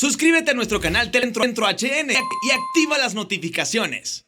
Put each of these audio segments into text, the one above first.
Suscríbete a nuestro canal Telecentro HN y activa las notificaciones.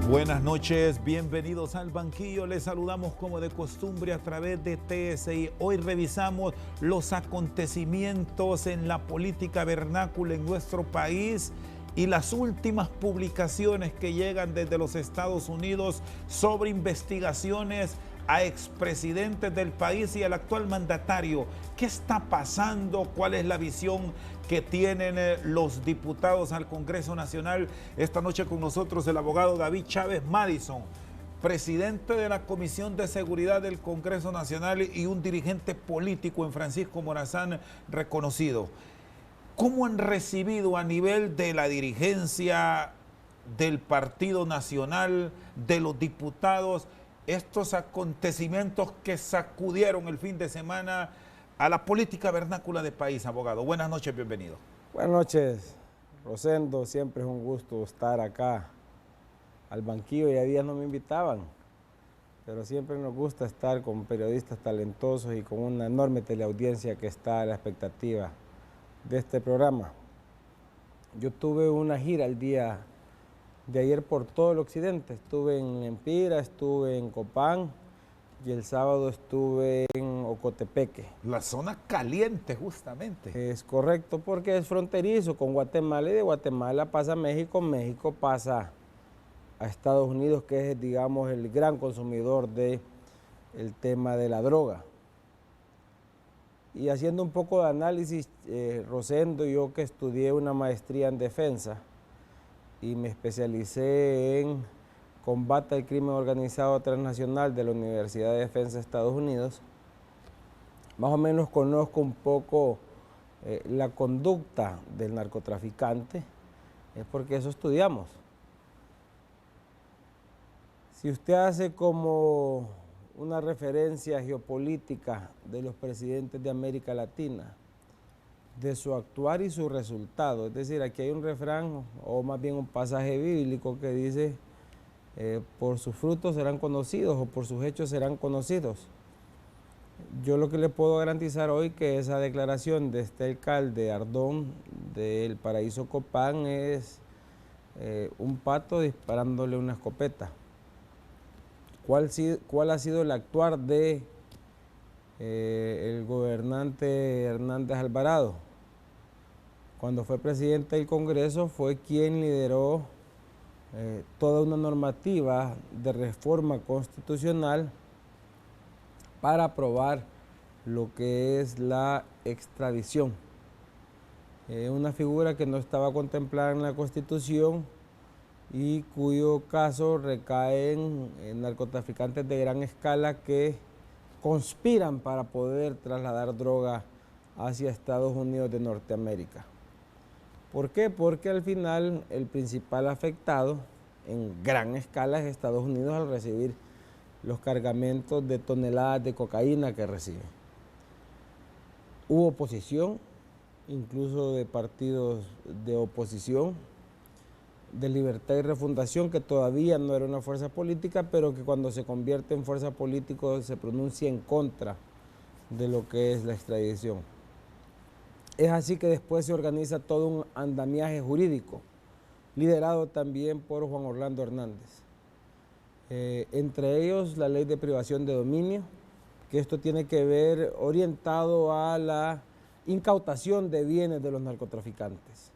Buenas noches, bienvenidos al banquillo. Les saludamos como de costumbre a través de TSI. Hoy revisamos los acontecimientos en la política vernácula en nuestro país y las últimas publicaciones que llegan desde los Estados Unidos sobre investigaciones a expresidentes del país y al actual mandatario. ¿Qué está pasando? ¿Cuál es la visión que tienen los diputados al Congreso Nacional? Esta noche con nosotros el abogado David Chávez Madison, presidente de la Comisión de Seguridad del Congreso Nacional y un dirigente político en Francisco Morazán reconocido. ¿Cómo han recibido a nivel de la dirigencia del Partido Nacional, de los diputados, estos acontecimientos que sacudieron el fin de semana a la política vernácula del país, abogado? Buenas noches, bienvenido. Buenas noches, Rosendo. Siempre es un gusto estar acá al banquillo. Ya días no me invitaban, pero siempre nos gusta estar con periodistas talentosos y con una enorme teleaudiencia que está a la expectativa de este programa. Yo tuve una gira el día de ayer por todo el occidente. Estuve en Empira, estuve en Copán y el sábado estuve en Ocotepeque. La zona caliente, justamente. Es correcto, porque es fronterizo con Guatemala y de Guatemala pasa a México, México pasa a Estados Unidos, que es, digamos, el gran consumidor del tema de la droga. Y haciendo un poco de análisis, Rosendo, yo que estudié una maestría en defensa y me especialicé en combate al crimen organizado transnacional de la Universidad de Defensa de Estados Unidos, más o menos conozco un poco la conducta del narcotraficante, es porque eso estudiamos. Si usted hace como una referencia geopolítica de los presidentes de América Latina, de su actuar y su resultado, es decir, aquí hay un refrán o más bien un pasaje bíblico que dice por sus frutos serán conocidos o por sus hechos serán conocidos. Yo lo que le puedo garantizar hoy que esa declaración de este alcalde Ardón del Paraíso Copán es un pato disparándole una escopeta. ¿Cuál ha sido el actuar de el gobernante Hernández Alvarado? Cuando fue presidente del Congreso fue quien lideró toda una normativa de reforma constitucional para aprobar lo que es la extradición. Una figura que no estaba contemplada en la Constitución y cuyo caso recae en narcotraficantes de gran escala que conspiran para poder trasladar droga hacia Estados Unidos de Norteamérica. ¿Por qué? Porque al final el principal afectado en gran escala es Estados Unidos al recibir los cargamentos de toneladas de cocaína que recibe. Hubo oposición, incluso de partidos de oposición, de Libertad y Refundación, que todavía no era una fuerza política, pero que cuando se convierte en fuerza política se pronuncia en contra de lo que es la extradición. Es así que después se organiza todo un andamiaje jurídico, liderado también por Juan Orlando Hernández. Entre ellos la ley de privación de dominio, que esto tiene que ver orientado a la incautación de bienes de los narcotraficantes.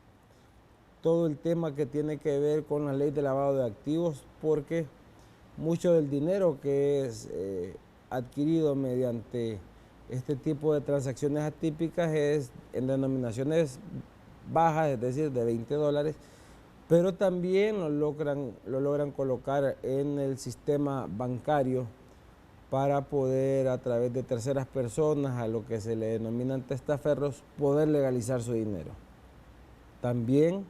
Todo el tema que tiene que ver con la ley de lavado de activos, porque mucho del dinero que es adquirido mediante este tipo de transacciones atípicas es en denominaciones bajas, es decir, de $20, pero también lo logran colocar en el sistema bancario para poder, a través de terceras personas, a lo que se le denominan testaferros, poder legalizar su dinero. También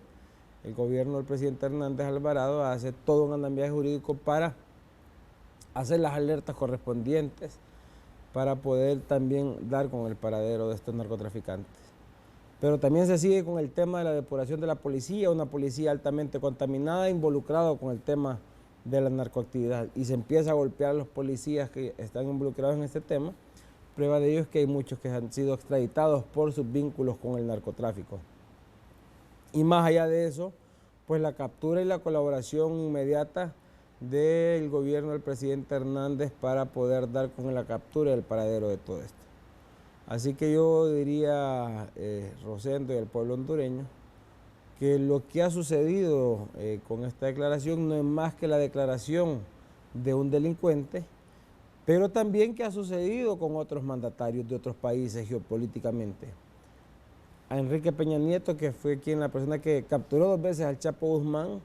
el gobierno del presidente Hernández Alvarado hace todo un andamiaje jurídico para hacer las alertas correspondientes para poder también dar con el paradero de estos narcotraficantes. Pero también se sigue con el tema de la depuración de la policía, una policía altamente contaminada, involucrado con el tema de la narcoactividad. Y se empieza a golpear a los policías que están involucrados en este tema. Prueba de ello es que hay muchos que han sido extraditados por sus vínculos con el narcotráfico. Y más allá de eso, pues la captura y la colaboración inmediata del gobierno del presidente Hernández para poder dar con la captura y el paradero de todo esto. Así que yo diría, Rosendo y al pueblo hondureño, que lo que ha sucedido con esta declaración no es más que la declaración de un delincuente, pero también que ha sucedido con otros mandatarios de otros países geopolíticamente. A Enrique Peña Nieto, que fue la persona que capturó 2 veces al Chapo Guzmán,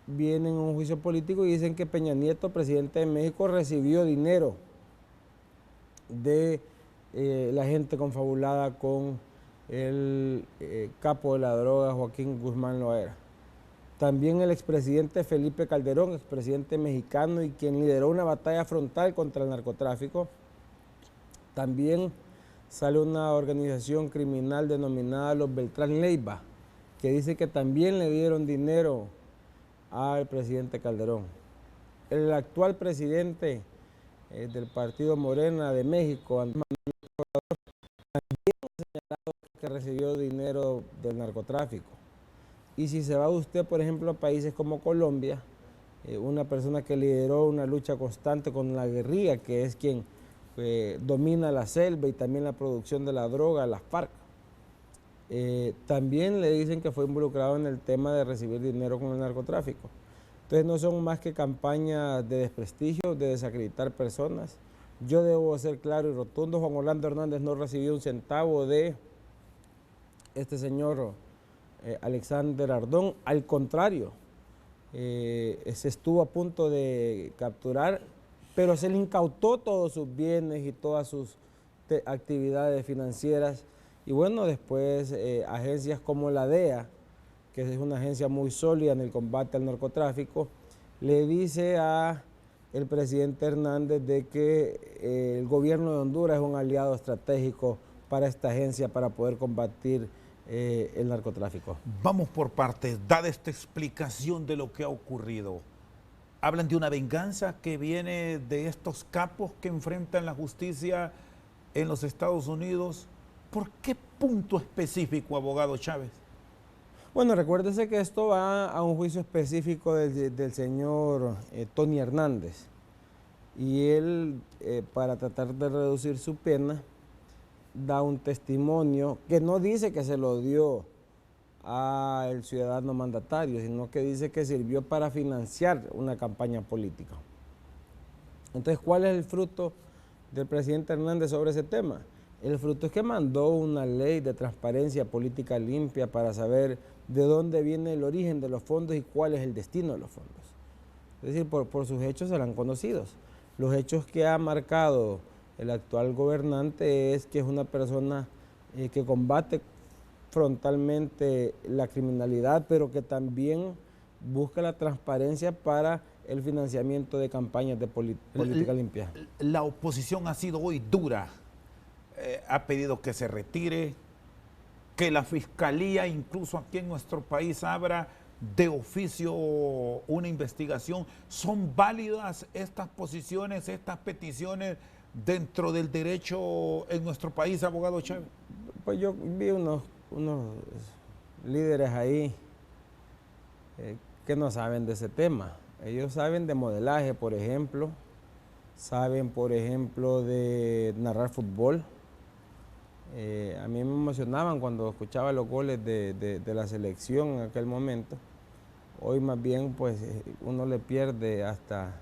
viene en un juicio político y dicen que Peña Nieto, presidente de México, recibió dinero de la gente confabulada con el capo de la droga, Joaquín Guzmán Loera. También el expresidente Felipe Calderón, expresidente mexicano y quien lideró una batalla frontal contra el narcotráfico. También sale una organización criminal denominada los Beltrán Leiva, que dice que también le dieron dinero al presidente Calderón. El actual presidente del partido Morena de México, Andrés Manuel López Obrador, también ha señalado que recibió dinero del narcotráfico. Y si se va usted, por ejemplo, a países como Colombia, una persona que lideró una lucha constante con la guerrilla, que es quien domina la selva y también la producción de la droga, las FARC, también le dicen que fue involucrado en el tema de recibir dinero con el narcotráfico. Entonces no son más que campañas de desprestigio, de desacreditar personas. Yo debo ser claro y rotundo, Juan Orlando Hernández no recibió un centavo de este señor Alexander Ardón, al contrario, se estuvo a punto de capturar, pero se le incautó todos sus bienes y todas sus actividades financieras. Y bueno, después agencias como la DEA, que es una agencia muy sólida en el combate al narcotráfico, le dice a el presidente Hernández de que el gobierno de Honduras es un aliado estratégico para esta agencia para poder combatir el narcotráfico. Vamos por partes, dada esta explicación de lo que ha ocurrido. Hablan de una venganza que viene de estos capos que enfrentan la justicia en los Estados Unidos. ¿Por qué punto específico, abogado Chávez? Bueno, recuérdese que esto va a un juicio específico del señor Tony Hernández. Y él, para tratar de reducir su pena, da un testimonio que no dice que se lo dio al ciudadano mandatario, sino que dice que sirvió para financiar una campaña política. Entonces, ¿cuál es el fruto del presidente Hernández sobre ese tema? El fruto es que mandó una ley de transparencia política limpia para saber de dónde viene el origen de los fondos y cuál es el destino de los fondos. Es decir, por sus hechos serán conocidos. Los hechos que ha marcado el actual gobernante es que es una persona que combate frontalmente la criminalidad, pero que también busca la transparencia para el financiamiento de campañas de política limpia. La oposición ha sido hoy dura. Ha pedido que se retire, que la fiscalía, incluso aquí en nuestro país, abra de oficio una investigación. ¿Son válidas estas posiciones, estas peticiones dentro del derecho en nuestro país, abogado Chávez? Pues yo vi unos líderes ahí que no saben de ese tema. Ellos saben de modelaje, por ejemplo, saben, por ejemplo, de narrar fútbol. A mí me emocionaban cuando escuchaba los goles de la selección en aquel momento. Hoy más bien pues uno le pierde, hasta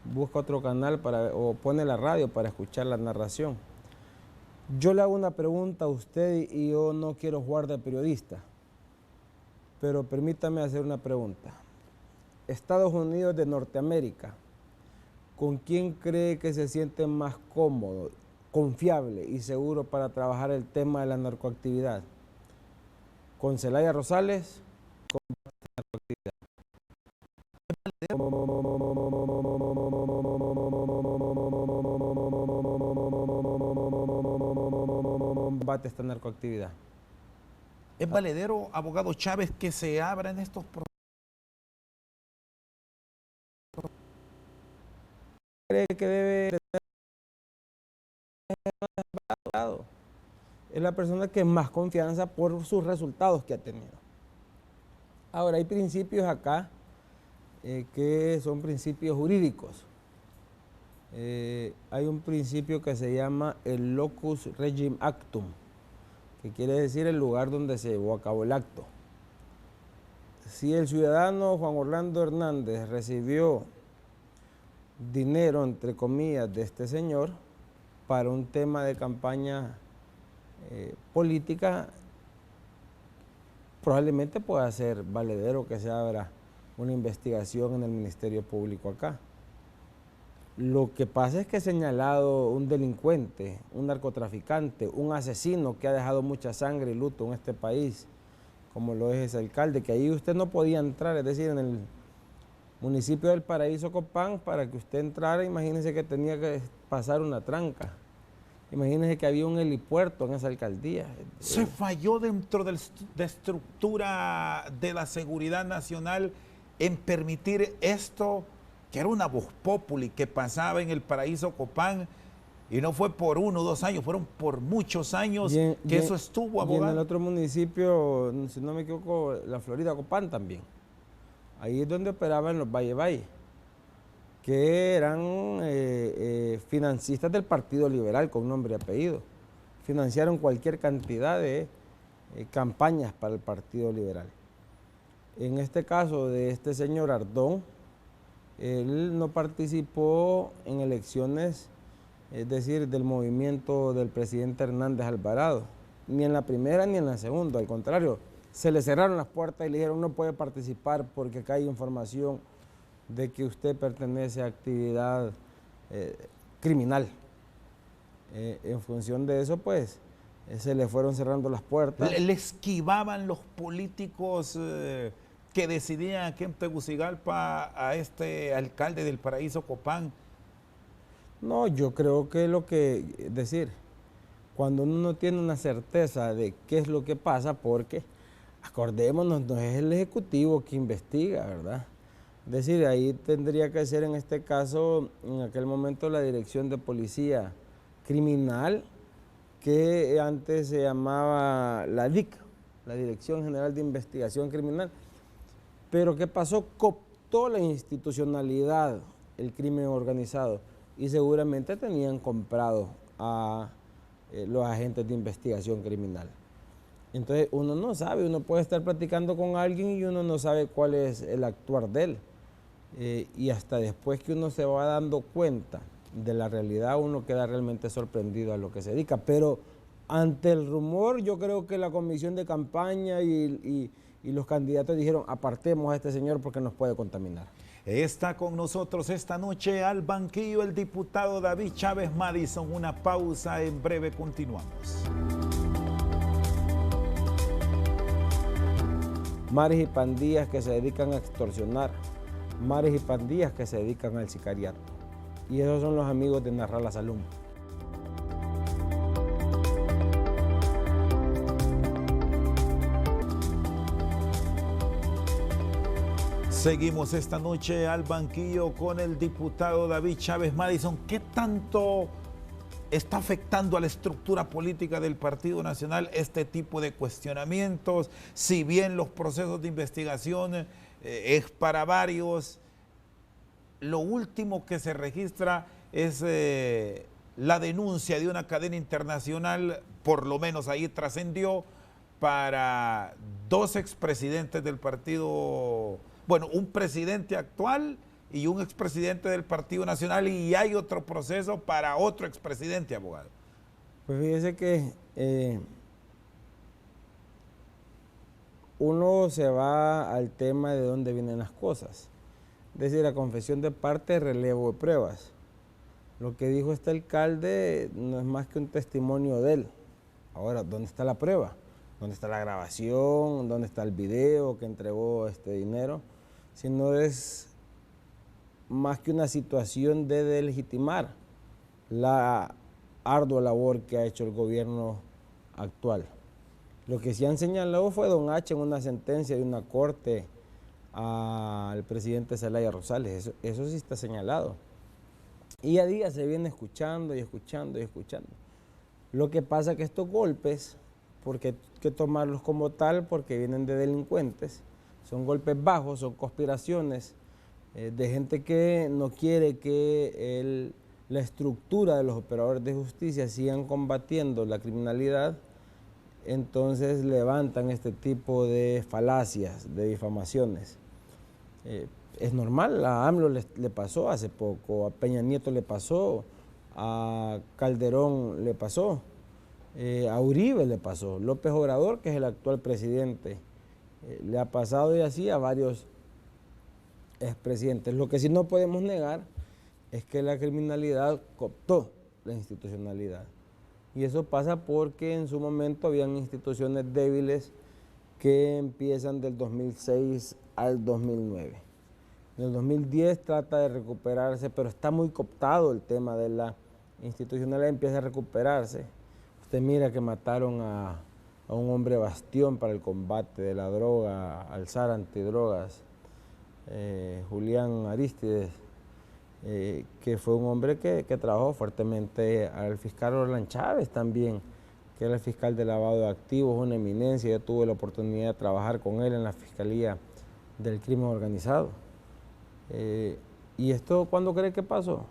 busca otro canal o pone la radio para escuchar la narración. Yo le hago una pregunta a usted y yo no quiero jugar de periodista, pero permítame hacer una pregunta. Estados Unidos de Norteamérica, ¿con quién cree que se siente más cómodo, confiable y seguro para trabajar el tema de la narcoactividad? ¿Con Zelaya Rosales? ¿Con combate esta narcoactividad. ¿Es valedero, abogado Chávez, que se abran estos procesos? ¿Cree que debe tener? Es la persona que más confianza por sus resultados que ha tenido. Ahora, hay principios acá que son principios jurídicos. Hay un principio que se llama el locus regim actum, que quiere decir el lugar donde se llevó a cabo el acto. Si el ciudadano Juan Orlando Hernández recibió dinero, entre comillas, de este señor para un tema de campaña política, probablemente pueda ser valedero que se abra una investigación en el Ministerio Público acá. Lo que pasa es que he señalado un delincuente, un narcotraficante, un asesino que ha dejado mucha sangre y luto en este país, como lo es ese alcalde, que ahí usted no podía entrar, es decir, en el municipio del Paraíso Copán, para que usted entrara, imagínese que tenía que pasar una tranca. Imagínense que había un helipuerto en esa alcaldía. ¿Se falló dentro de estructura de la seguridad nacional en permitir esto, que era una voz populi que pasaba en el Paraíso Copán, y no fue por 1 o 2 años, fueron por muchos años eso estuvo, abogado? Y en el otro municipio, si no me equivoco, la Florida Copán también. Ahí es donde operaban los Valle, que eran financistas del Partido Liberal con nombre y apellido. Financiaron cualquier cantidad de campañas para el Partido Liberal. En este caso de este señor Ardón, él no participó en elecciones, es decir, del movimiento del presidente Hernández Alvarado, ni en la primera ni en la segunda, al contrario, se le cerraron las puertas y le dijeron no puede participar porque acá hay información de que usted pertenece a actividad criminal. En función de eso, pues, se le fueron cerrando las puertas. ¿Le esquivaban los políticos que decidían aquí en Tegucigalpa a este alcalde del Paraíso Copán? No, yo creo que es decir, cuando uno no tiene una certeza de qué es lo que pasa, porque, acordémonos, no es el Ejecutivo que investiga, ¿verdad? Es decir, ahí tendría que ser en este caso, en aquel momento, la Dirección de Policía Criminal, que antes se llamaba la DIC, la Dirección General de Investigación Criminal. Pero ¿qué pasó? Cooptó la institucionalidad, el crimen organizado, y seguramente tenían comprado a los agentes de investigación criminal. Entonces uno no sabe, uno puede estar platicando con alguien y uno no sabe cuál es el actuar de él. Y hasta después que uno se va dando cuenta de la realidad, uno queda realmente sorprendido a lo que se dedica. Pero ante el rumor, yo creo que la comisión de campaña y los candidatos dijeron, apartemos a este señor porque nos puede contaminar. Está con nosotros esta noche al banquillo el diputado David Chávez Madison. Una pausa, en breve continuamos. Mares y pandillas que se dedican a extorsionar, mares y pandillas que se dedican al sicariato. Y esos son los amigos de Narrala Salum. Seguimos esta noche al banquillo con el diputado David Chávez Madison. ¿Qué tanto está afectando a la estructura política del Partido Nacional este tipo de cuestionamientos? Si bien los procesos de investigación es para varios, lo último que se registra es la denuncia de una cadena internacional, por lo menos ahí trascendió, para 2 expresidentes del partido. Bueno, un presidente actual y un expresidente del Partido Nacional, y hay otro proceso para otro expresidente, abogado. Pues fíjese que uno se va al tema de dónde vienen las cosas. Es decir, la confesión de parte, relevo de pruebas. Lo que dijo este alcalde no es más que un testimonio de él. Ahora, ¿dónde está la prueba? ¿Dónde está la grabación? ¿Dónde está el video que entregó este dinero? Si no es más que una situación de delegitimar la ardua labor que ha hecho el gobierno actual. Lo que sí han señalado fue don H en una sentencia de una corte al presidente Zelaya Rosales, eso sí está señalado. Y a día se viene escuchando y escuchando y escuchando. Lo que pasa es que estos golpes, porque hay que tomarlos como tal, porque vienen de delincuentes, son golpes bajos, son conspiraciones de gente que no quiere que la estructura de los operadores de justicia sigan combatiendo la criminalidad, entonces levantan este tipo de falacias, de difamaciones. Es normal, a AMLO le pasó hace poco, a Peña Nieto le pasó, a Calderón le pasó, a Uribe le pasó, López Obrador, que es el actual presidente, le ha pasado y así a varios expresidentes. Lo que sí no podemos negar es que la criminalidad cooptó la institucionalidad. Y eso pasa porque en su momento habían instituciones débiles que empiezan del 2006 al 2009. En el 2010 trata de recuperarse, pero está muy cooptado el tema de la institucionalidad, empieza a recuperarse. Usted mira que mataron a un hombre bastión para el combate de la droga, alzar antidrogas, Julián Aristides, que fue un hombre que trabajó fuertemente, al fiscal Orlán Chávez también, que era el fiscal de lavado de activos, una eminencia. Yo tuve la oportunidad de trabajar con él en la Fiscalía del Crimen Organizado. ¿Y esto cuándo cree que pasó?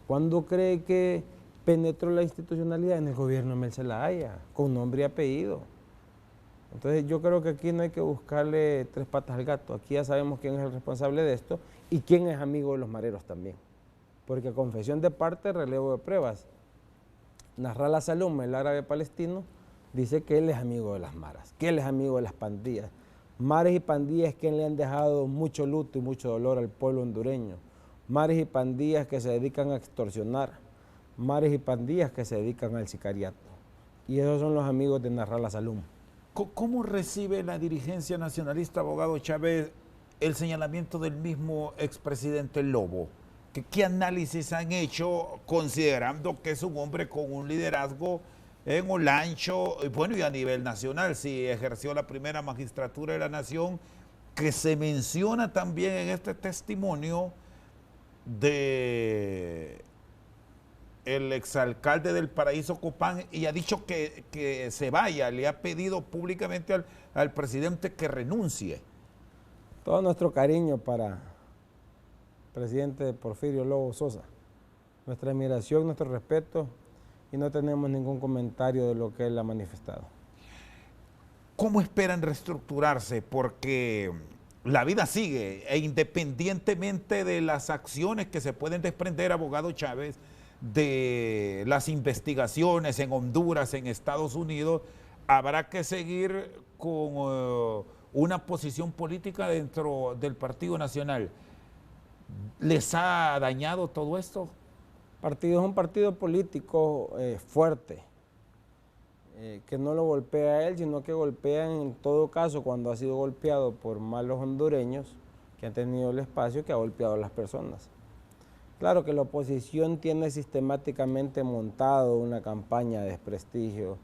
¿Cuándo cree que penetró la institucionalidad? En el gobierno de Mel Zelaya, con nombre y apellido. Entonces yo creo que aquí no hay que buscarle tres patas al gato. Aquí ya sabemos quién es el responsable de esto y quién es amigo de los mareros también. Porque confesión de parte, relevo de pruebas. Nasrallah Salum, el árabe palestino, dice que él es amigo de las maras, que él es amigo de las pandillas. Mares y pandillas que le han dejado mucho luto y mucho dolor al pueblo hondureño. Mares y pandillas que se dedican a extorsionar. Mares y pandillas que se dedican al sicariato. Y esos son los amigos de Nasrallah Salum. ¿Cómo recibe la dirigencia nacionalista, abogado Chávez, el señalamiento del mismo expresidente Lobo? ¿Qué análisis han hecho considerando que es un hombre con un liderazgo en Olancho, bueno, y a nivel nacional, si ejerció la primera magistratura de la nación, que se menciona también en este testimonio de el exalcalde del Paraíso Copán, y ha dicho que se vaya, le ha pedido públicamente al presidente que renuncie? Todo nuestro cariño para el presidente Porfirio Lobo Sosa, nuestra admiración, nuestro respeto, y no tenemos ningún comentario de lo que él ha manifestado. ¿Cómo esperan reestructurarse? Porque la vida sigue, e independientemente de las acciones que se pueden desprender, abogado Chávez, de las investigaciones en Honduras, en Estados Unidos, habrá que seguir con una posición política dentro del Partido Nacional. ¿Les ha dañado todo esto? Partido es un partido político fuerte, que no lo golpea a él, sino que golpea en todo caso cuando ha sido golpeado por malos hondureños que han tenido el espacio, que ha golpeado a las personas. Claro que la oposición tiene sistemáticamente montado una campaña de desprestigio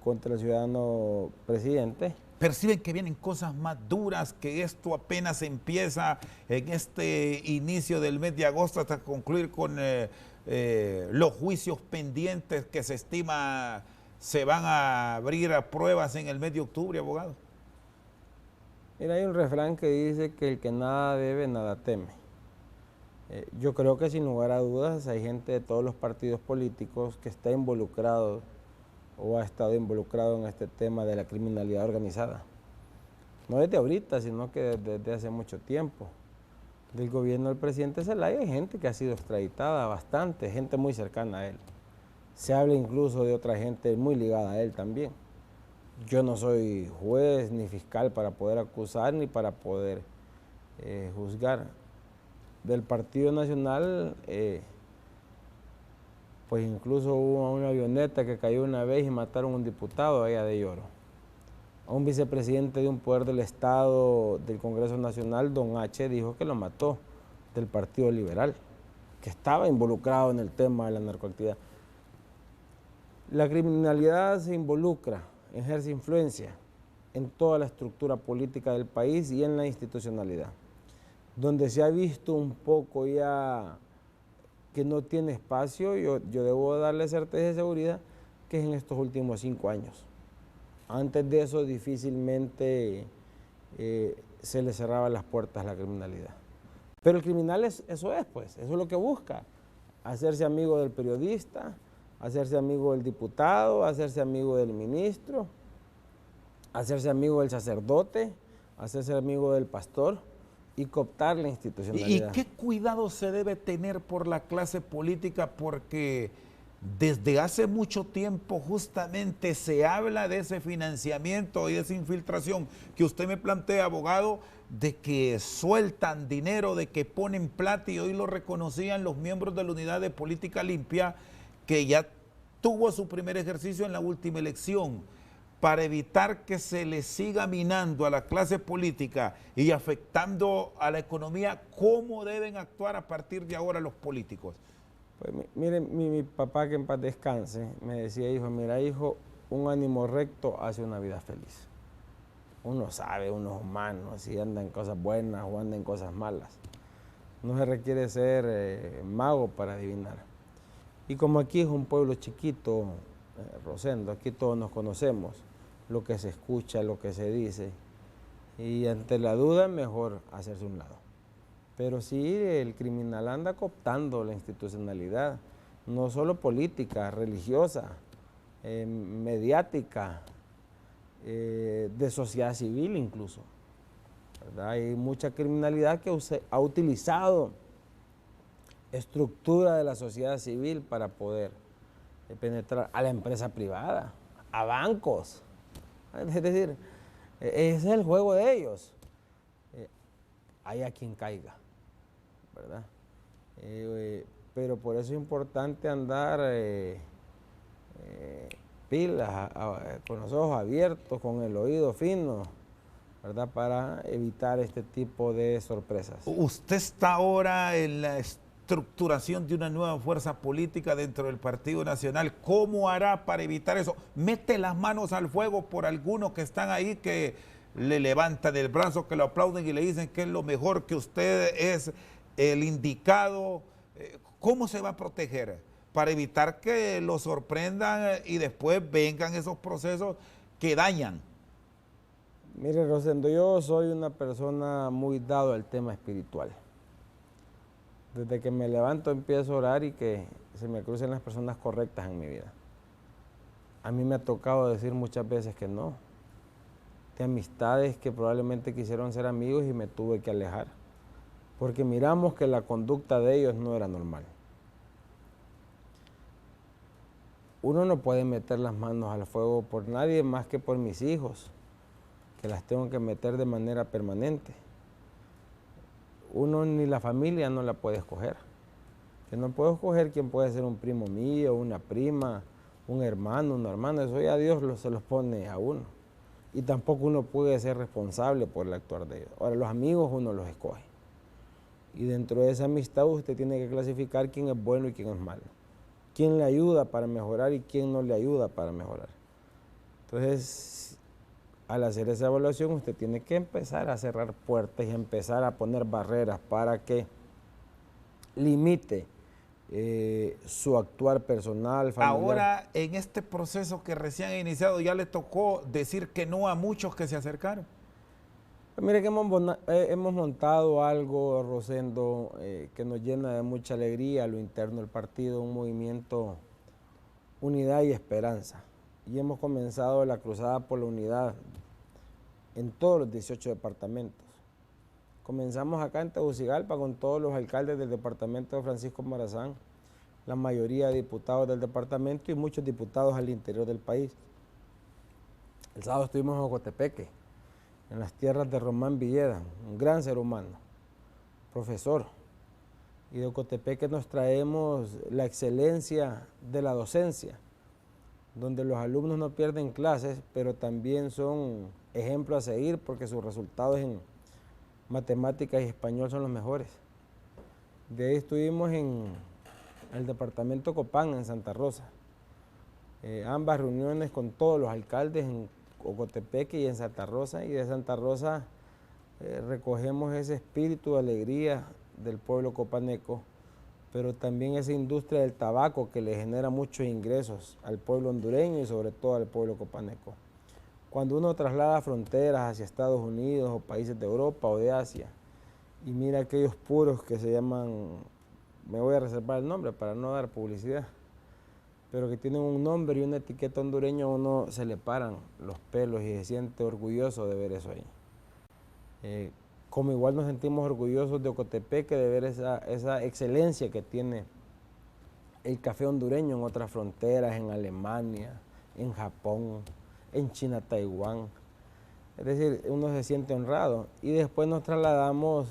contra el ciudadano presidente. ¿Perciben que vienen cosas más duras, que esto apenas empieza en este inicio del mes de agosto hasta concluir con los juicios pendientes que se estima se van a abrir a pruebas en el mes de octubre, abogado? Mira, hay un refrán que dice que el que nada debe, nada teme. Yo creo que sin lugar a dudas hay gente de todos los partidos políticos que está involucrado o ha estado involucrado en este tema de la criminalidad organizada. No desde ahorita, sino que desde hace mucho tiempo. Del gobierno del presidente Zelaya hay gente que ha sido extraditada, bastante, gente muy cercana a él. Se habla incluso de otra gente muy ligada a él también. Yo no soy juez ni fiscal para poder acusar ni para poder juzgar. Del Partido Nacional, pues incluso hubo una avioneta que cayó una vez y mataron a un diputado allá de Lloro. A un vicepresidente de un poder del Estado del Congreso Nacional, don H, dijo que lo mató, del Partido Liberal, que estaba involucrado en el tema de la narcoactividad. La criminalidad se involucra, ejerce influencia en toda la estructura política del país y en la institucionalidad. Donde se ha visto un poco ya que no tiene espacio, yo debo darle certeza y seguridad que es en estos últimos 5 años. Antes de eso difícilmente se le cerraban las puertas a la criminalidad. Pero el criminal eso es lo que busca, hacerse amigo del periodista, hacerse amigo del diputado, hacerse amigo del ministro, hacerse amigo del sacerdote, hacerse amigo del pastor y cooptar la institucionalidad. ¿Y qué cuidado se debe tener por la clase política? Porque desde hace mucho tiempo justamente se habla de ese financiamiento y de esa infiltración que usted me plantea, abogado, de que sueltan dinero, de que ponen plata, y hoy lo reconocían los miembros de la Unidad de Política Limpia, que ya tuvo su primer ejercicio en la última elección. Para evitar que se le siga minando a la clase política y afectando a la economía, ¿cómo deben actuar a partir de ahora los políticos? Pues miren, mi papá, que en paz descanse, me decía: hijo, mira hijo, un ánimo recto hace una vida feliz. Uno sabe, uno es humano, si anda en cosas buenas o anda en cosas malas. No se requiere ser mago para adivinar. Y como aquí es un pueblo chiquito, Rosendo, aquí todos nos conocemos, lo que se escucha, lo que se dice, y ante la duda mejor hacerse un lado. Pero sí, el criminal anda cooptando la institucionalidad, no solo política, religiosa, mediática, de sociedad civil incluso, ¿verdad? Hay mucha criminalidad que ha utilizado estructura de la sociedad civil para poder penetrar a la empresa privada, a bancos. Es decir, ese es el juego de ellos. Hay a quien caiga, ¿verdad? Pero por eso es importante andar pilas, con los ojos abiertos, con el oído fino, ¿verdad? Para evitar este tipo de sorpresas. Usted está ahora en la estructuración de una nueva fuerza política dentro del Partido Nacional. ¿Cómo hará para evitar eso? ¿Mete las manos al fuego por algunos que están ahí, que le levantan el brazo, que lo aplauden y le dicen que es lo mejor, que usted es el indicado? ¿Cómo se va a proteger para evitar que lo sorprendan y después vengan esos procesos que dañan? Mire, Rosendo, yo soy una persona muy dado al tema espiritual. Desde que me levanto empiezo a orar y que se me crucen las personas correctas en mi vida. A mí me ha tocado decir muchas veces que no, de amistades que probablemente quisieron ser amigos y me tuve que alejar, porque miramos que la conducta de ellos no era normal. Uno no puede meter las manos al fuego por nadie más que por mis hijos, que las tengo que meter de manera permanente. Uno ni la familia no la puede escoger. Que no puedo escoger quién puede ser un primo mío, una prima, un hermano, una hermana. Eso ya Dios se los pone a uno. Y tampoco uno puede ser responsable por el actuar de ellos. Ahora, los amigos uno los escoge. Y dentro de esa amistad usted tiene que clasificar quién es bueno y quién es malo. Quién le ayuda para mejorar y quién no le ayuda para mejorar. Entonces, al hacer esa evaluación, usted tiene que empezar a cerrar puertas y empezar a poner barreras para que limite su actuar personal, familiar. Ahora, en este proceso que recién ha iniciado, ¿ya le tocó decir que no a muchos que se acercaron? Pues mire que hemos montado algo, Rosendo, que nos llena de mucha alegría a lo interno del partido, un movimiento Unidad y Esperanza. Y hemos comenzado la cruzada por la unidad en todos los 18 departamentos. Comenzamos acá en Tegucigalpa con todos los alcaldes del departamento de Francisco Morazán, la mayoría de diputados del departamento y muchos diputados al interior del país. El sábado estuvimos en Ocotepeque, en las tierras de Román Villeda, un gran ser humano, profesor. Y de Ocotepeque nos traemos la excelencia de la docencia, donde los alumnos no pierden clases, pero también son ejemplos a seguir porque sus resultados en matemáticas y español son los mejores. De ahí estuvimos en el departamento Copán, en Santa Rosa, ambas reuniones con todos los alcaldes en Ocotepeque y en Santa Rosa, y de Santa Rosa recogemos ese espíritu de alegría del pueblo copaneco, pero también esa industria del tabaco que le genera muchos ingresos al pueblo hondureño y sobre todo al pueblo copaneco. Cuando uno traslada fronteras hacia Estados Unidos o países de Europa o de Asia y mira aquellos puros que se llaman, me voy a reservar el nombre para no dar publicidad, pero que tienen un nombre y una etiqueta hondureña, a uno se le paran los pelos y se siente orgulloso de ver eso ahí. Como igual nos sentimos orgullosos de Ocotepeque de ver esa excelencia que tiene el café hondureño en otras fronteras, en Alemania, en Japón, en China, Taiwán. Es decir, uno se siente honrado. Y después nos trasladamos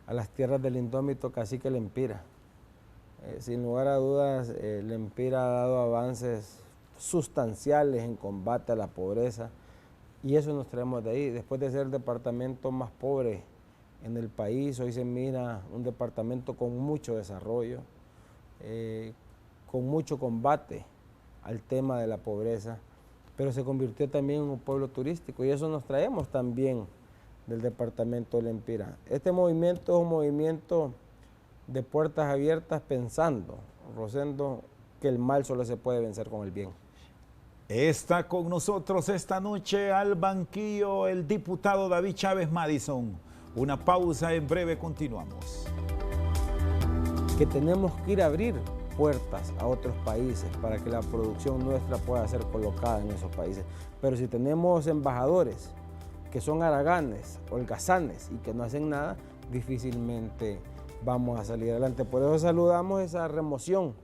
a las tierras del indómito cacique Lempira. Sin lugar a dudas, Lempira ha dado avances sustanciales en combate a la pobreza, y eso nos traemos de ahí. Después de ser el departamento más pobre en el país, hoy se mira un departamento con mucho desarrollo, con mucho combate al tema de la pobreza, pero se convirtió también en un pueblo turístico, y eso nos traemos también del departamento de Lempira. Este movimiento es un movimiento de puertas abiertas, pensando, Rosendo, que el mal solo se puede vencer con el bien. Está con nosotros esta noche al banquillo el diputado David Chávez Madison. Una pausa, en breve continuamos. Que tenemos que ir a abrir puertas a otros países para que la producción nuestra pueda ser colocada en esos países. Pero si tenemos embajadores que son haraganes, holgazanes y que no hacen nada, difícilmente vamos a salir adelante. Por eso saludamos esa remoción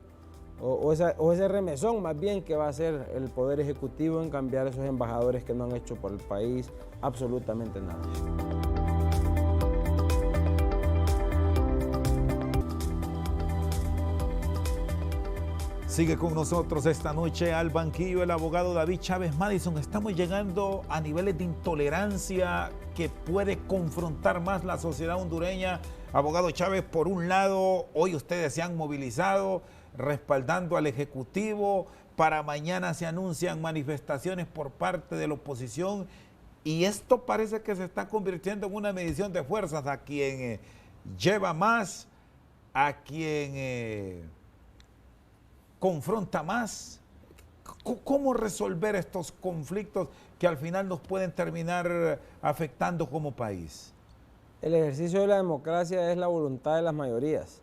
o ese remesón más bien que va a hacer el Poder Ejecutivo en cambiar esos embajadores que no han hecho por el país absolutamente nada. Sigue con nosotros esta noche al banquillo el abogado David Chávez Madison. Estamos llegando a niveles de intolerancia que puede confrontar más la sociedad hondureña. Abogado Chávez, por un lado, hoy ustedes se han movilizado respaldando al Ejecutivo. Para mañana se anuncian manifestaciones por parte de la oposición. Y esto parece que se está convirtiendo en una medición de fuerzas a quien lleva más, a quien confronta más. ¿Cómo resolver estos conflictos que al final nos pueden terminar afectando como país? El ejercicio de la democracia es la voluntad de las mayorías.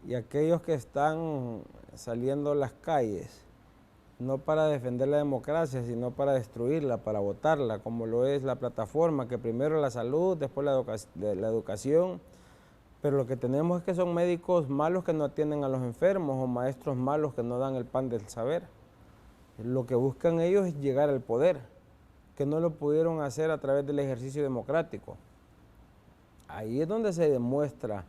Y aquellos que están saliendo a las calles, no para defender la democracia, sino para destruirla, para votarla, como lo es la plataforma, que primero la salud, después la educación. Pero lo que tenemos es que son médicos malos que no atienden a los enfermos o maestros malos que no dan el pan del saber. Lo que buscan ellos es llegar al poder, que no lo pudieron hacer a través del ejercicio democrático. Ahí es donde se demuestra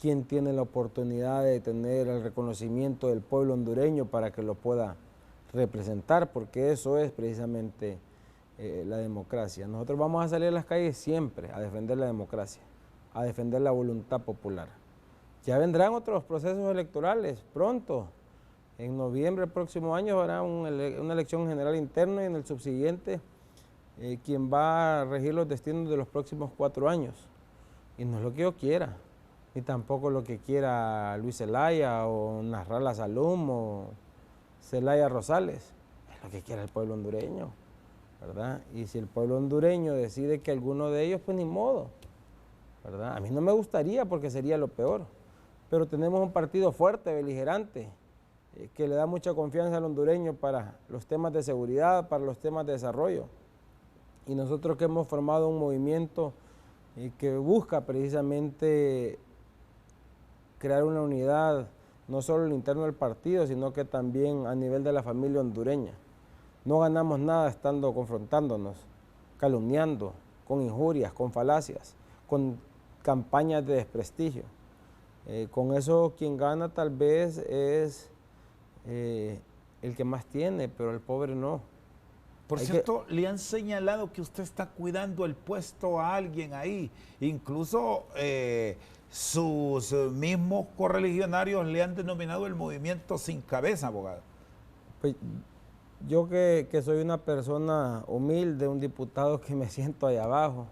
quién tiene la oportunidad de tener el reconocimiento del pueblo hondureño para que lo pueda representar, porque eso es precisamente la democracia. Nosotros vamos a salir a las calles siempre a defender la democracia, a defender la voluntad popular. Ya vendrán otros procesos electorales pronto. En noviembre del próximo año habrá una elección general interna, y en el subsiguiente quien va a regir los destinos de los próximos 4 años. Y no es lo que yo quiera, ni tampoco lo que quiera Luis Zelaya o Nasrallah Salum o Zelaya Rosales. Es lo que quiera el pueblo hondureño, ¿verdad? Y si el pueblo hondureño decide que alguno de ellos, pues ni modo, ¿verdad? A mí no me gustaría porque sería lo peor, pero tenemos un partido fuerte, beligerante, que le da mucha confianza al hondureño para los temas de seguridad, para los temas de desarrollo. Y nosotros que hemos formado un movimiento que busca precisamente crear una unidad, no solo al interno del partido, sino que también a nivel de la familia hondureña. No ganamos nada estando confrontándonos, calumniando, con injurias, con falacias, con campañas de desprestigio. Con eso quien gana tal vez es el que más tiene, pero el pobre no. Por cierto, le han señalado que usted está cuidando el puesto a alguien ahí. Incluso sus mismos correligionarios le han denominado el movimiento sin cabeza, abogado. Pues yo que soy una persona humilde, un diputado que me siento ahí abajo,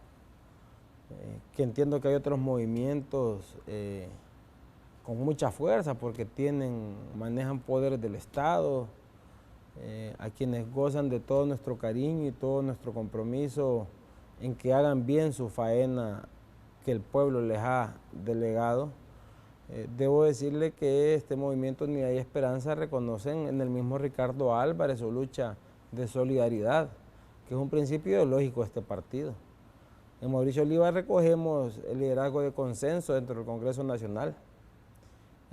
que entiendo que hay otros movimientos con mucha fuerza porque manejan poderes del Estado, a quienes gozan de todo nuestro cariño y todo nuestro compromiso en que hagan bien su faena que el pueblo les ha delegado. Debo decirle que este movimiento Unidad y Esperanza reconocen en el mismo Ricardo Álvarez su lucha de solidaridad, que es un principio ideológico de este partido. En Mauricio Oliva recogemos el liderazgo de consenso dentro del Congreso Nacional.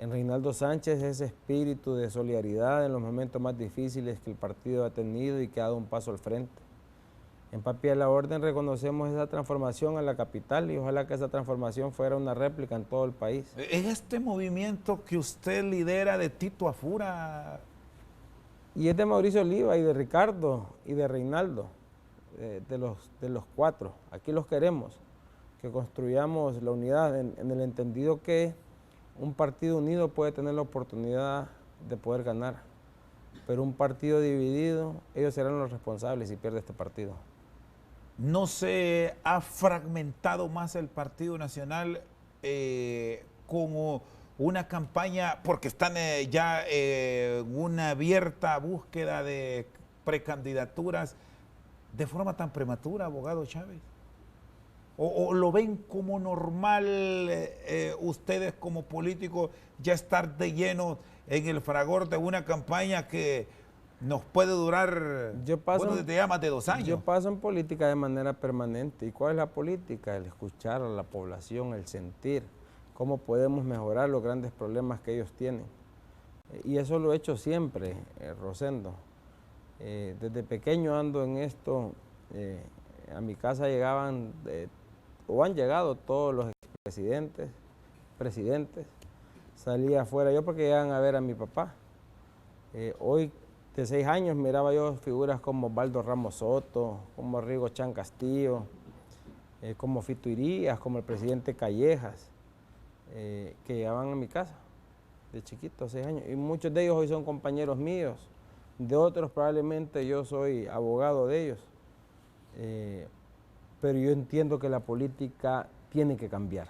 En Reinaldo Sánchez ese espíritu de solidaridad en los momentos más difíciles que el partido ha tenido y que ha dado un paso al frente. En Papi de la Orden reconocemos esa transformación a la capital y ojalá que esa transformación fuera una réplica en todo el país. ¿Es este movimiento que usted lidera de Tito Afura? Y es de Mauricio Oliva y de Ricardo y de Reinaldo, de los cuatro. Aquí los queremos, que construyamos la unidad en el entendido que un partido unido puede tener la oportunidad de poder ganar, pero un partido dividido, ellos serán los responsables si pierde este partido. ¿No se ha fragmentado más el Partido Nacional como una campaña, porque están ya en una abierta búsqueda de precandidaturas de forma tan prematura, abogado Chávez? ¿O lo ven como normal ustedes como políticos ya estar de lleno en el fragor de una campaña que nos puede durar desde ya más de 2 años? Yo paso en política de manera permanente. ¿Y cuál es la política? El escuchar a la población, el sentir, cómo podemos mejorar los grandes problemas que ellos tienen. Y eso lo he hecho siempre, Rosendo. Desde pequeño ando en esto. A mi casa llegaban, o han llegado todos los expresidentes, presidentes. Salía afuera yo porque llegan a ver a mi papá. Hoy, de 6 años, miraba yo figuras como Osvaldo Ramos Soto, como Rigo Chan Castillo, como Fito Irías, como el presidente Callejas, que llegaban a mi casa de chiquito, 6 años. Y muchos de ellos hoy son compañeros míos, de otros probablemente yo soy abogado de ellos. Pero yo entiendo que la política tiene que cambiar.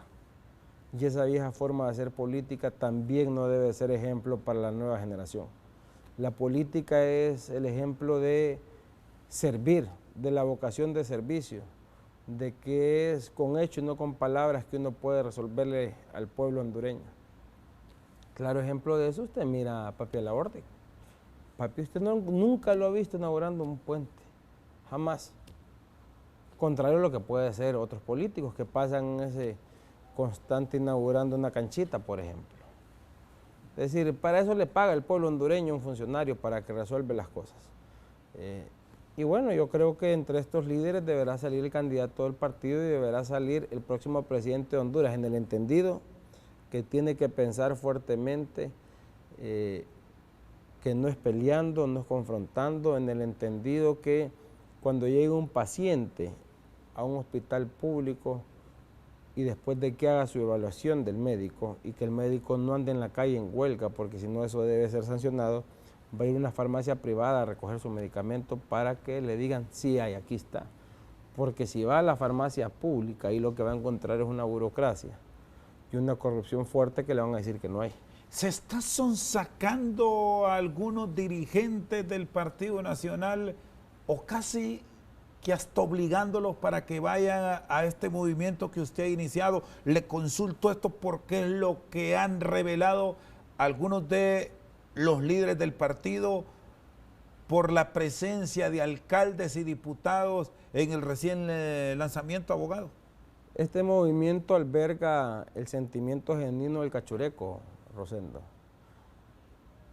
Y esa vieja forma de hacer política también no debe ser ejemplo para la nueva generación. La política es el ejemplo de servir, de la vocación de servicio, de que es con hechos y no con palabras que uno puede resolverle al pueblo hondureño. Claro ejemplo de eso, usted mira a Papi de la Orden. Papi, usted nunca lo ha visto inaugurando un puente, jamás. Contrario a lo que puede ser otros políticos que pasan ese constante inaugurando una canchita, por ejemplo. Es decir, para eso le paga el pueblo hondureño un funcionario para que resuelva las cosas. Y bueno, yo creo que entre estos líderes deberá salir el candidato del partido y deberá salir el próximo presidente de Honduras, en el entendido que tiene que pensar fuertemente, que no es peleando, no es confrontando, en el entendido que cuando llegue un paciente a un hospital público y después de que haga su evaluación del médico y que el médico no ande en la calle en huelga, porque si no eso debe ser sancionado, va a ir a una farmacia privada a recoger su medicamento para que le digan, sí hay, aquí está. Porque si va a la farmacia pública, ahí lo que va a encontrar es una burocracia y una corrupción fuerte que le van a decir que no hay. ¿Se está sonsacando a algunos dirigentes del Partido Nacional o casi que hasta obligándolos para que vayan a este movimiento que usted ha iniciado? Le consulto esto porque es lo que han revelado algunos de los líderes del partido por la presencia de alcaldes y diputados en el recién lanzamiento, abogado. Este movimiento alberga el sentimiento genuino del cachureco, Rosendo.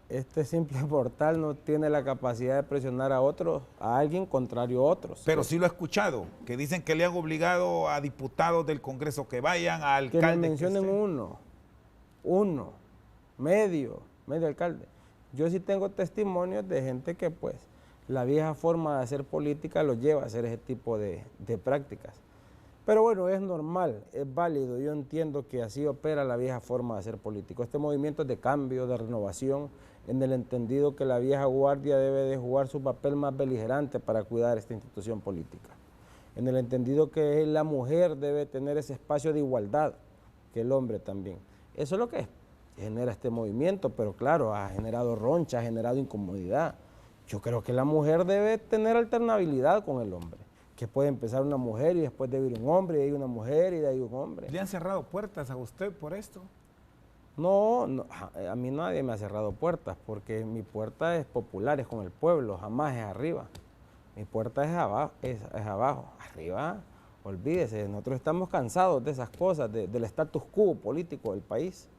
Este simple portal no tiene la capacidad de presionar a otros, a alguien contrario a otros. Pero sí lo he escuchado, que dicen que le han obligado a diputados del Congreso que vayan, a alcaldes. Que me mencionen medio alcalde. Yo sí tengo testimonios de gente que pues la vieja forma de hacer política los lleva a hacer ese tipo de prácticas. Pero bueno, es normal, es válido, yo entiendo que así opera la vieja forma de hacer político. Este movimiento es de cambio, de renovación, en el entendido que la vieja guardia debe de jugar su papel más beligerante para cuidar esta institución política, en el entendido que la mujer debe tener ese espacio de igualdad que el hombre también. Eso es lo que genera este movimiento, pero claro, ha generado roncha, ha generado incomodidad. Yo creo que la mujer debe tener alternabilidad con el hombre, que puede empezar una mujer y después debe ir un hombre, y de ahí una mujer y de ahí un hombre. ¿Le han cerrado puertas a usted por esto? No, a mí nadie me ha cerrado puertas, porque mi puerta es popular, es con el pueblo, jamás es arriba. Mi puerta es abajo, arriba, olvídese, nosotros estamos cansados de esas cosas, del status quo político del país,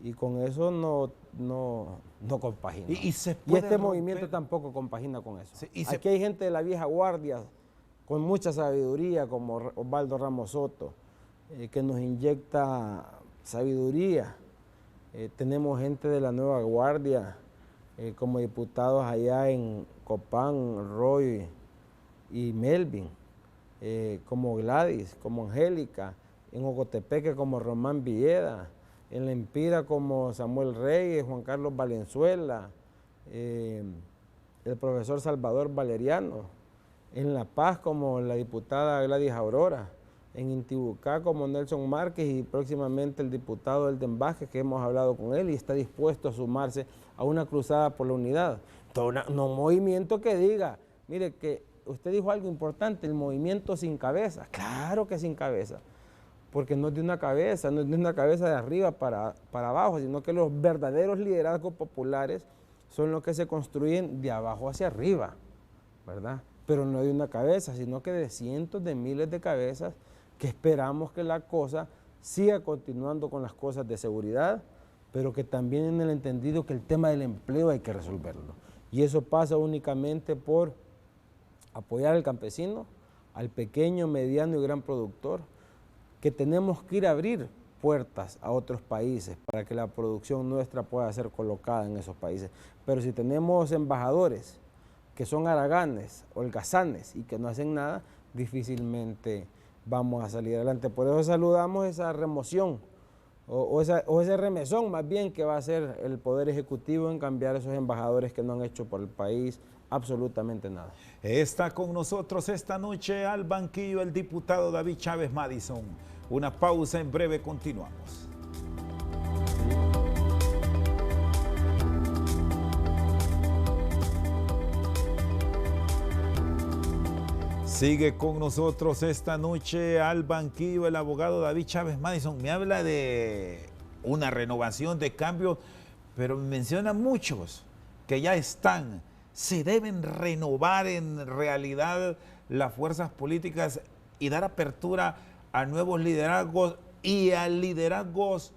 y con eso no compagina. Y este movimiento tampoco compagina con eso. Sí, aquí hay gente de la vieja guardia, con mucha sabiduría, como Osvaldo Ramos Soto, que nos inyecta sabiduría. Tenemos gente de la nueva guardia, como diputados allá en Copán, Roy y Melvin, como Gladys, como Angélica, en Ocotepeque como Román Villeda, en La Empira como Samuel Reyes, Juan Carlos Valenzuela, el profesor Salvador Valeriano, en La Paz como la diputada Gladys Aurora, en Intibucá como Nelson Márquez y próximamente el diputado Elden Vázquez, que hemos hablado con él y está dispuesto a sumarse a una cruzada por la unidad. No un movimiento que diga, mire, que usted dijo algo importante, el movimiento sin cabeza. Claro que sin cabeza, porque no es de una cabeza, no es de una cabeza de arriba para abajo, sino que los verdaderos liderazgos populares son los que se construyen de abajo hacia arriba, ¿verdad? Pero no de una cabeza, sino que de cientos de miles de cabezas que esperamos que la cosa siga continuando con las cosas de seguridad, pero que también en el entendido que el tema del empleo hay que resolverlo. Y eso pasa únicamente por apoyar al campesino, al pequeño, mediano y gran productor, que tenemos que ir a abrir puertas a otros países para que la producción nuestra pueda ser colocada en esos países. Pero si tenemos embajadores que son haraganes, holgazanes y que no hacen nada, difícilmente vamos a salir adelante. Por eso saludamos esa remoción o ese remesón más bien que va a hacer el Poder Ejecutivo en cambiar esos embajadores que no han hecho por el país absolutamente nada. Está con nosotros esta noche al banquillo el diputado David Chávez Madison. Una pausa, en breve continuamos. Sigue con nosotros esta noche al banquillo el abogado David Chávez Madison. Me habla de una renovación de cambio, pero menciona muchos que ya están. Se deben renovar en realidad las fuerzas políticas y dar apertura a nuevos liderazgos y a liderazgos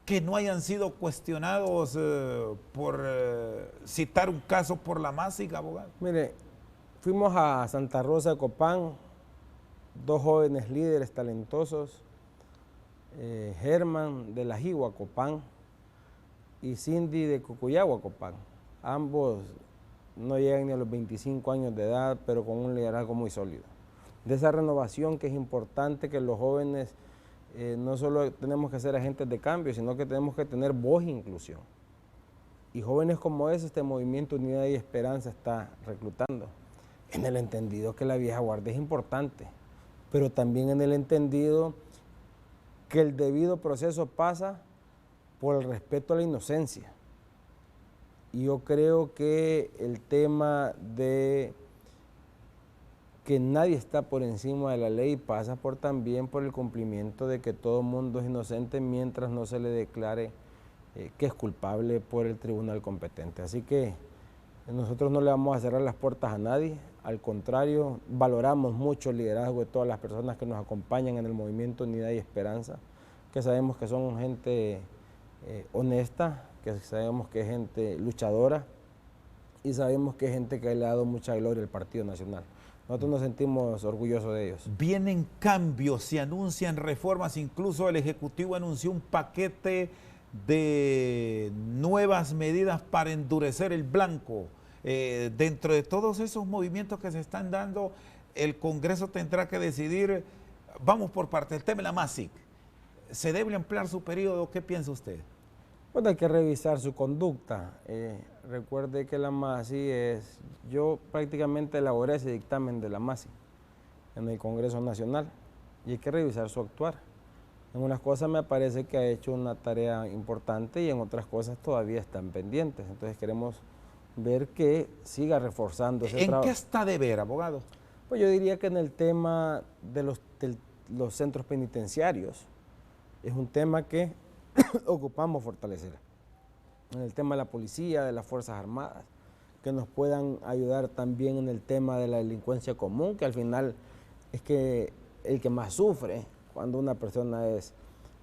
que no hayan sido cuestionados por citar un caso por la Masic, abogado. Mire, fuimos a Santa Rosa de Copán, dos jóvenes líderes talentosos, Germán de la Jigua, Copán, y Cindy de Cucuyagua, Copán. Ambos no llegan ni a los 25 años de edad, pero con un liderazgo muy sólido. De esa renovación que es importante que los jóvenes no solo tenemos que ser agentes de cambio, sino que tenemos que tener voz e inclusión. Y jóvenes como ese, este movimiento Unidad y Esperanza está reclutando, en el entendido que la vieja guardia es importante, pero también en el entendido que el debido proceso pasa por el respeto a la inocencia. Y yo creo que el tema de que nadie está por encima de la ley pasa también por el cumplimiento de que todo mundo es inocente mientras no se le declare que es culpable por el tribunal competente. Así que nosotros no le vamos a cerrar las puertas a nadie, al contrario, valoramos mucho el liderazgo de todas las personas que nos acompañan en el movimiento Unidad y Esperanza, que sabemos que son gente honesta, que sabemos que es gente luchadora y sabemos que es gente que le ha dado mucha gloria al Partido Nacional. Nosotros nos sentimos orgullosos de ellos. Vienen cambios, se anuncian reformas, incluso el Ejecutivo anunció un paquete de nuevas medidas para endurecer el blanco. Dentro de todos esos movimientos que se están dando, el Congreso tendrá que decidir, vamos por parte, el tema de la Masic. ¿Se debe ampliar su periodo? ¿Qué piensa usted? Bueno, hay que revisar su conducta. Recuerde que la MASI yo prácticamente elaboré ese dictamen de la MASI en el Congreso Nacional y hay que revisar su actuar. En unas cosas me parece que ha hecho una tarea importante y en otras cosas todavía están pendientes. Entonces queremos ver que siga reforzando ese trabajo. ¿En qué está de ver, abogado? Pues yo diría que en el tema de los centros penitenciarios es un tema que ocupamos fortalecer. En el tema de la policía, de las Fuerzas Armadas, que nos puedan ayudar también en el tema de la delincuencia común, que al final es que el que más sufre cuando una persona es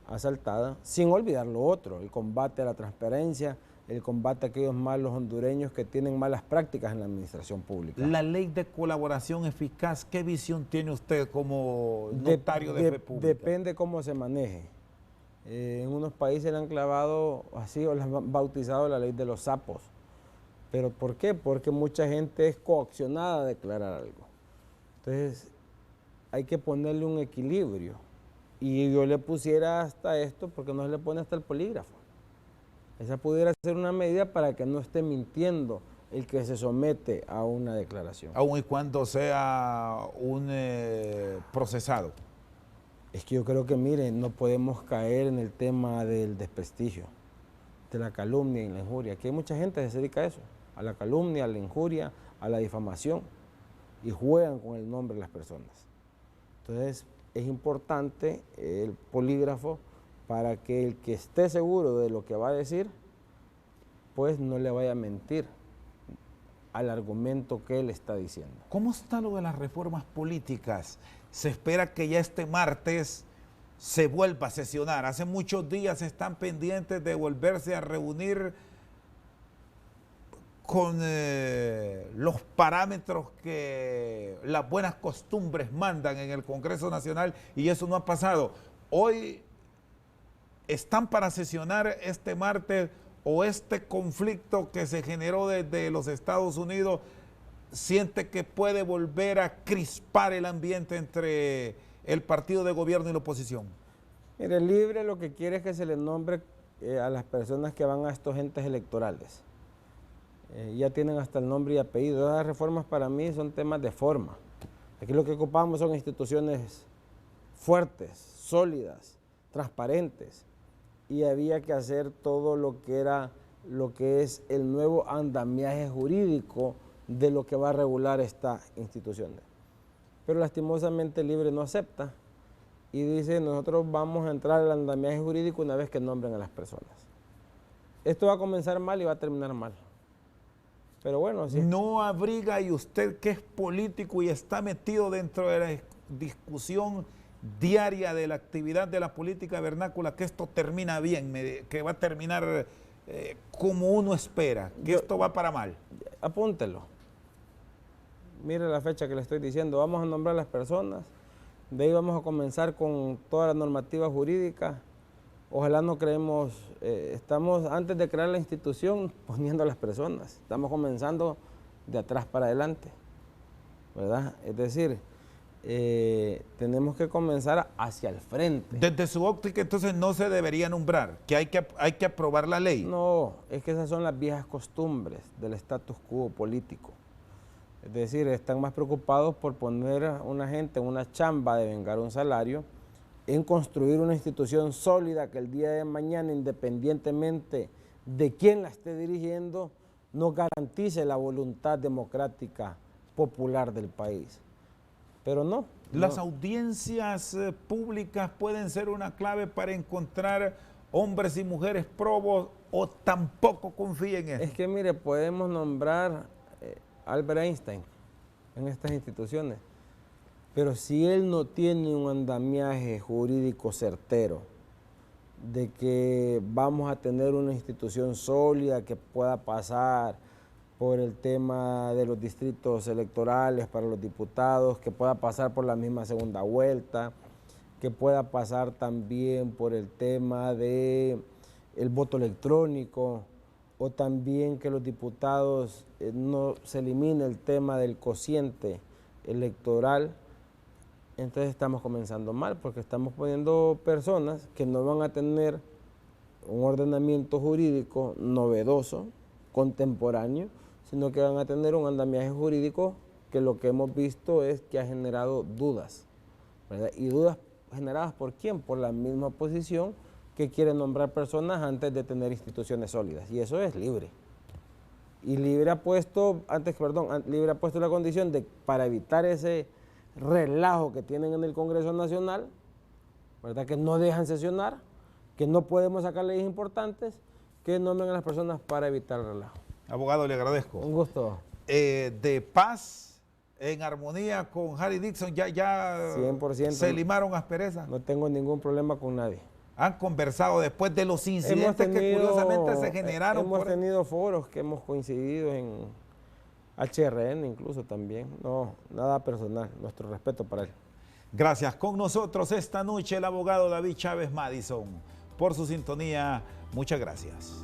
asaltada, sin olvidar lo otro, el combate a la transparencia, el combate a aquellos malos hondureños que tienen malas prácticas en la administración pública. La ley de colaboración eficaz, ¿qué visión tiene usted como notario de fe pública? Depende cómo se maneje. En unos países le han clavado así o le han bautizado la ley de los sapos. ¿Pero por qué? Porque mucha gente es coaccionada a declarar algo. Entonces hay que ponerle un equilibrio. Y yo le pusiera hasta esto, porque no se le pone hasta el polígrafo. Esa pudiera ser una medida para que no esté mintiendo el que se somete a una declaración. Aun y cuando sea un procesado. Es que yo creo que, miren, no podemos caer en el tema del desprestigio, de la calumnia y la injuria. Aquí hay mucha gente que se dedica a eso, a la calumnia, a la injuria, a la difamación, y juegan con el nombre de las personas. Entonces, es importante el polígrafo para que el que esté seguro de lo que va a decir, pues no le vaya a mentir al argumento que él está diciendo. ¿Cómo está lo de las reformas políticas? Se espera que ya este martes se vuelva a sesionar. Hace muchos días están pendientes de volverse a reunir con los parámetros que las buenas costumbres mandan en el Congreso Nacional y eso no ha pasado. Hoy están para sesionar este martes o este conflicto que se generó desde los Estados Unidos siente que puede volver a crispar el ambiente entre el partido de gobierno y la oposición. Mire, Libre lo que quiere es que se le nombre a las personas que van a estos entes electorales. Ya tienen hasta el nombre y apellido. Las reformas para mí son temas de forma. Aquí lo que ocupamos son instituciones fuertes, sólidas, transparentes. Y había que hacer todo lo que es el nuevo andamiaje jurídico de lo que va a regular esta institución. Pero lastimosamente Libre no acepta y dice, nosotros vamos a entrar al andamiaje jurídico una vez que nombren a las personas. Esto va a comenzar mal y va a terminar mal. Pero bueno, así. No abriga, y usted que es político y está metido dentro de la discusión diaria de la actividad de la política vernácula, que esto termina bien, que va a terminar como uno espera, que esto va para mal. Apúntelo. Mire la fecha que le estoy diciendo, vamos a nombrar a las personas, de ahí vamos a comenzar con toda la normativa jurídica. Ojalá no creemos, estamos antes de crear la institución poniendo a las personas, estamos comenzando de atrás para adelante, ¿verdad? Es decir, tenemos que comenzar hacia el frente. Desde su óptica, entonces, no se debería nombrar, que hay que aprobar la ley. No, es que esas son las viejas costumbres del status quo político. Es decir, están más preocupados por poner a una gente en una chamba de vengar un salario, en construir una institución sólida que el día de mañana, independientemente de quién la esté dirigiendo, nos garantice la voluntad democrática popular del país. Pero no. Las audiencias públicas pueden ser una clave para encontrar hombres y mujeres probos, o tampoco confíen en eso. Es que mire, podemos nombrar a Albert Einstein en estas instituciones, pero si él no tiene un andamiaje jurídico certero de que vamos a tener una institución sólida que pueda pasar por el tema de los distritos electorales para los diputados, que pueda pasar por la misma segunda vuelta, que pueda pasar también por el tema del voto electrónico, o también que los diputados no se elimine el tema del cociente electoral. Entonces estamos comenzando mal, porque estamos poniendo personas que no van a tener un ordenamiento jurídico novedoso, contemporáneo, sino que van a tener un andamiaje jurídico que lo que hemos visto es que ha generado dudas, ¿verdad? Y dudas generadas ¿por quién? Por la misma oposición que quiere nombrar personas antes de tener instituciones sólidas, y eso es libre. Y Libre ha puesto, Libre ha puesto la condición de, para evitar ese relajo que tienen en el Congreso Nacional, ¿verdad? Que no dejan sesionar, que no podemos sacar leyes importantes, que nombren a las personas para evitar el relajo. Abogado, le agradezco. Un gusto. De paz, en armonía con Harry Dixon, ya 100%. se limaron asperezas. No tengo ningún problema con nadie. Han conversado después de los incidentes que curiosamente se generaron. Hemos tenido foros que hemos coincidido en HRN incluso también. No, nada personal, nuestro respeto para él. Gracias. Con nosotros esta noche el abogado David Chávez Madison. Por su sintonía, muchas gracias.